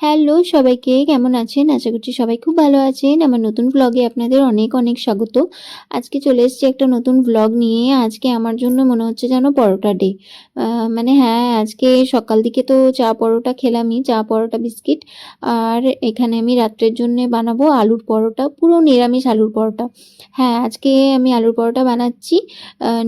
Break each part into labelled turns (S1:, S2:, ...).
S1: Hello সবাইকে, কেমন আছেন? আশা করছি সবাই খুব ভালো আছেন। আমার নতুন ভ্লগে আপনাদের অনেক, অনেক স্বাগত। আজকে চলে এসেছি একটা নতুন ভ্লগ নিয়ে। আজকে আমার জন্য মনে হচ্ছে যেন পরোটা ডে। আ মানে হ্যাঁ, আজকে সকাল দিকে তো চা পরোটা খেলামই, চা পরোটা বিস্কিট। আর এখানে আমি রাত্রের জন্যে বানাবো আলুর পরোটা, পুরো নিরামিষ আলুর পরোটা। হ্যাঁ, আজকে আমি আলুর পরোটা বানাচ্ছি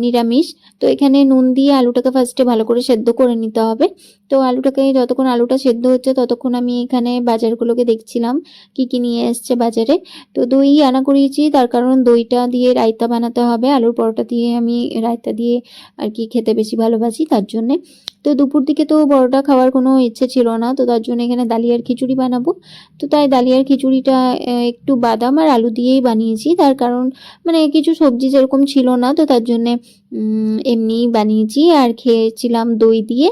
S1: নিরামিষ। তো এখানে নুন দিয়ে আলুটাকে ফার্স্টে ভালো করে সেদ্ধ করে নিতে হবে। তো আলুটাকে যতক্ষণ আলুটা সেদ্ধ হচ্ছে ততক্ষণ আমি এখানে বাজারগুলোকে দেখছিলাম কি কি নিয়ে এসছে বাজারে। তো দই আনা করিয়েছি, তার কারণ দইটা দিয়ে রায়তা বানাতে হবে। আলুর পরোটা দিয়ে আমি রায়তা দিয়ে আর কি খেতে বেশি ভালোবাসি, তার জন্যে। তো দুপুর দিকে তো পরোটা খাওয়ার কোনো ইচ্ছে ছিল না, তো তার জন্য এখানে দালিয়ার খিচুড়ি বানাবো। তো তাই দালিয়ার খিচুড়িটা একটু বাদাম আর আলু দিয়েই বানিয়েছি, তার কারণ মানে কিছু সবজি সেরকম ছিল না, তো তার জন্যে এমনিই বানিয়েছি আর খেয়েছিলাম দই দিয়ে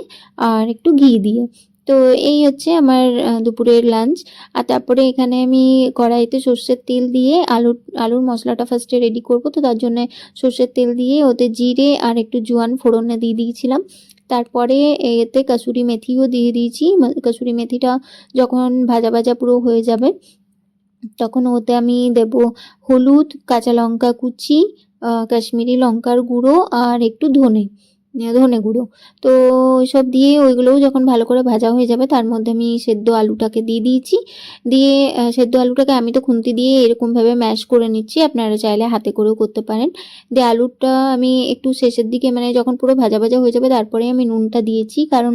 S1: আর একটু ঘি দিয়ে। তো এই হচ্ছে আমার দুপুরের লাঞ্চ। আর তারপরে এখানে আমি কড়াইতে সর্ষের তেল দিয়ে আলুর মশলাটা ফার্স্টে রেডি করব। তো তার জন্যে সর্ষের তেল দিয়ে ওতে জিরে আর একটু জোয়ান ফোড়নে দিয়ে দিয়েছিলাম। তারপরে এতে কাসুরি মেথিও দিয়ে দিয়েছি। কাসুরি মেথিটা যখন ভাজা ভাজা পুরো হয়ে যাবে তখন ওতে আমি দেব হলুদ, কাঁচা লঙ্কা কুচি, কাশ্মীরি লঙ্কার গুঁড়ো আর একটু ধনে গুঁড়ো। তো ওইসব দিয়ে ওইগুলোও যখন ভালো করে ভাজা হয়ে যাবে তার মধ্যে আমি সেদ্ধ আলুটাকে দিয়ে দিয়েছি। দিয়ে সেদ্ধ আলুটাকে আমি তো খুন্তি দিয়ে এরকমভাবে ম্যাশ করে নিচ্ছি, আপনারা চাইলে হাতে করেও করতে পারেন। দিয়ে আলুটা আমি একটু শেষের দিকে মানে যখন পুরো ভাজা ভাজা হয়ে যাবে তারপরে আমি নুনটা দিয়েছি, কারণ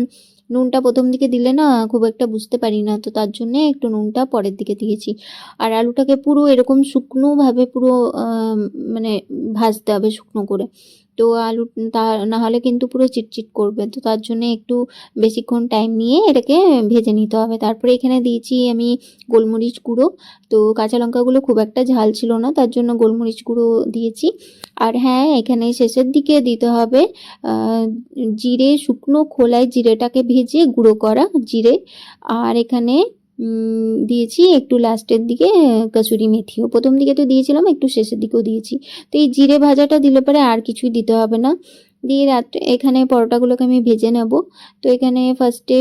S1: নুনটা প্রথম দিকে দিলে না খুব একটা বুঝতে পারি না, তো তার জন্যে একটু নুনটা পরের দিকে দিয়েছি। আর আলুটাকে পুরো এরকম শুকনোভাবে পুরো মানে ভাজতে হবে শুকনো করে। তো আলু তা না হলে কিন্তু পুরো চিটচিট করবে, তো তার জন্যে একটু বেশিক্ষণ টাইম নিয়ে এটাকে ভেজে নিতে হবে। তারপরে এখানে দিয়েছি আমি গোলমরিচ গুঁড়ো। তো কাঁচা লঙ্কাগুলো খুব একটা ঝাল ছিল না, তার জন্য গোলমরিচ গুঁড়ো দিয়েছি। আর হ্যাঁ, এখানে শেষের দিকে দিতে হবে জিরে, শুকনো খোলায় জিরেটাকে ভেজে গুঁড়ো করা জিরে। আর এখানে দিয়েছি একটু লাস্টের দিকে কাসুরি মেথিও। প্রথম দিকে তো দিয়েছিলাম, একটু শেষের দিকেও দিয়েছি। তো এই জিরে ভাজাটা দিলে পরে আর কিছুই দিতে হবে না। দিয়ে রাত্রে এখানে পরোটাগুলোকে আমি ভেজে নেব। তো এখানে ফার্স্টে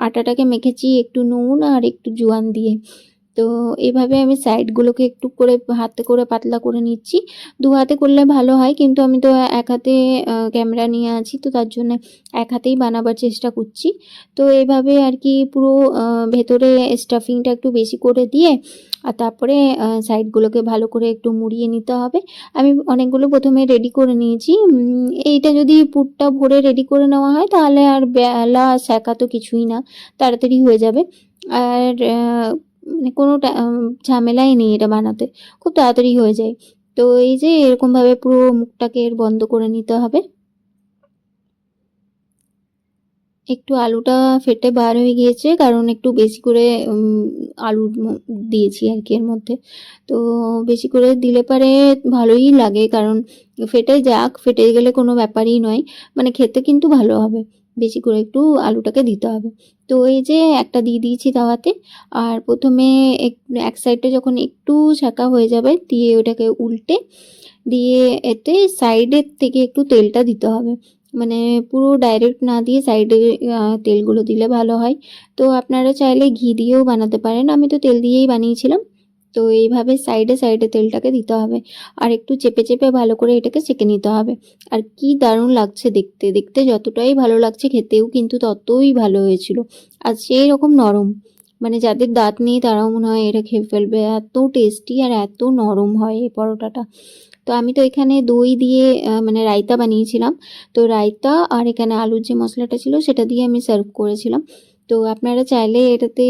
S1: আটাটাকে মেখেছি একটু নুন আর একটু জোয়ান দিয়ে। তো এভাবে আমি সাইডগুলোকে একটু করে হাতে করে পাতলা করে নিচ্ছি। দু হাতে করলে ভালো হয়, কিন্তু আমি তো এক হাতে ক্যামেরা নিয়ে আছি, তো তার জন্য এক হাতেই বানাবার চেষ্টা করছি। তো এইভাবে আর কি পুরো ভেতরে স্টাফিংটা একটু বেশি করে দিয়ে আর তারপরে সাইডগুলোকে ভালো করে একটু মুড়িয়ে নিতে হবে। আমি অনেকগুলো প্রথমে রেডি করে নিয়েছি। এইটা যদি পুরটা ভরে রেডি করে নেওয়া হয় তাহলে আর বেলা সেকা তো কিছুই না, তাড়াতাড়ি হয়ে যাবে। আর মানে কোনো ঝামেলাই নেই এটা বানাতে, খুব তাড়াতাড়ি হয়ে যায়। তো এই যে এরকমভাবে পুরো মুখটাকে এর বন্ধ করে নিতে হবে। একটু আলুটা ফেটে বার হয়ে গিয়েছে, কারণ একটু বেশি করে আলু দিয়েছি আর কি এর মধ্যে। তো বেশি করে দিলে পারে ভালোই লাগে, কারণ ফেটে যাক, ফেটে গেলে কোনো ব্যাপারই নয়, মানে খেতে কিন্তু ভালো হবে। বেশি করে একটু আলুটাকে দিতে হবে। তো এই যে একটা দিয়ে দিয়েছি তাওয়াতে। আর প্রথমে এক সাইডটা যখন একটু শাঁকা হয়ে যাবে দিয়ে ওটাকে উল্টে দিয়ে এতে সাইডের থেকে একটু তেলটা দিতে হবে। মানে পুরো ডাইরেক্ট না দিয়ে সাইডে তেলগুলো দিলে ভালো হয়। তো আপনারা চাইলে ঘি দিয়েও বানাতে পারেন, আমি তো তেল দিয়েই বানিয়েছিলাম। তো এইভাবে সাইডে সাইডে তেলটাকে দিতে হবে আর একটু চেপে চেপে ভালো করে এটাকে সেঁকে নিতে হবে। আর কি দারুণ লাগছে দেখতে, দেখতে যতটাই ভালো লাগছে খেতেও কিন্তু ততই ভালো হয়েছিল। আর সেই রকম নরম, মানে যাদের দাঁত নেই তারাও মনে হয় এটা খেয়ে ফেলবে, এত টেস্টি আর এত নরম হয় এই পরোটাটা। তো আমি তো এখানে দই দিয়ে মানে রায়তা বানিয়েছিলাম। তো রায়তা আর এখানে আলুর যে মশলাটা ছিল সেটা দিয়ে আমি সার্ভ করেছিলাম। তো আপনারা চাইলে এটাতে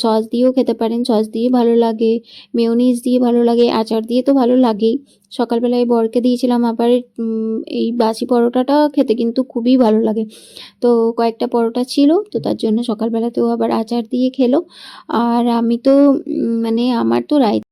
S1: সস দিয়েও খেতে পারেন, সস দিয়ে ভালো লাগে, মেয়োনিজ দিয়ে ভালো লাগে, আচার দিয়ে তো ভালো লাগেই। সকালবেলায় বরকে দিয়েছিলাম, আবার এই বাসি পরোটাটা খেতে কিন্তু খুবই ভালো লাগে। তো কয়েকটা পরোটা ছিল, তো তার জন্য সকালবেলাতেও আবার আচার দিয়ে খেলো। আর আমি তো মানে আমার তো রায়তা